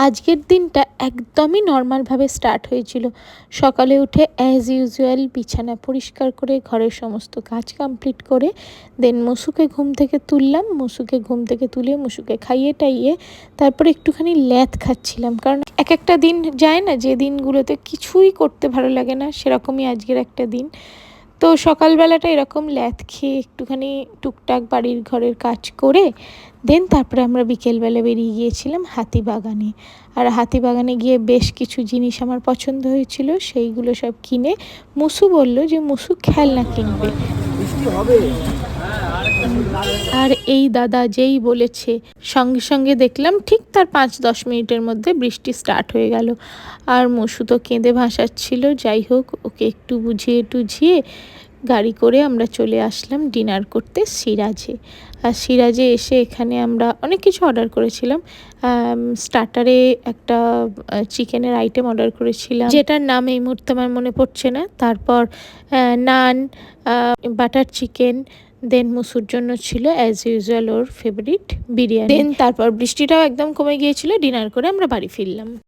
আজকের দিনটা একদমই নর্মালভাবে স্টার্ট হয়েছিল। সকালে উঠে অ্যাজ ইউজুয়াল বিছানা পরিষ্কার করে ঘরের সমস্ত কাজ কমপ্লিট করে দেন মুসুকে ঘুম থেকে তুললাম। মুসুকে ঘুম থেকে তুলে মুসুকে খাইয়ে টাইয়ে তারপরে একটুখানি ল্যাদ খাচ্ছিলাম, কারণ এক একটা দিন যায় না যে দিনগুলোতে কিছুই করতে ভালো লাগে না, সেরকমই আজকের একটা দিন। তো সকালবেলাটা এরকম ল্যাদ খেয়ে একটুখানি টুকটাক বাড়ির ঘরের কাজ করে দেন তারপরে আমরা বিকেলবেলা বেরিয়ে গিয়েছিলাম হাতিবাগানে। আর হাতিবাগানে গিয়ে বেশ কিছু জিনিস আমার পছন্দ হয়েছিল, সেইগুলো সব কিনে মুসু বলল যে মুসু খেলনা কিনবে। আর এই দাদা যেই বলেছে সঙ্গে সঙ্গে দেখলাম ঠিক তার 5-10 মিনিটের মধ্যে বৃষ্টি স্টার্ট হয়ে গেল। আর মুসু তো কেঁদে ভাসাচ্ছিল। যাই হোক, ওকে একটু বুঝিয়ে টুঝিয়ে গাড়ি করে আমরা চলে আসলাম ডিনার করতে সিরাজে। আর সিরাজে এসে এখানে আমরা অনেক কিছু অর্ডার করেছিলাম। স্টার্টারে একটা চিকেনের আইটেম অর্ডার করেছিলাম, যেটার নাম এই মুহূর্তে আমার মনে পড়ছে না। তারপর নান, বাটার চিকেন, দেন মুসুর জন্য ছিল অ্যাজ ইউজুয়াল ওর ফেভারিট বিরিয়ানি। দেন তারপর বৃষ্টিটাও একদম কমে গিয়েছিল, ডিনার করে আমরা বাড়ি ফিরলাম।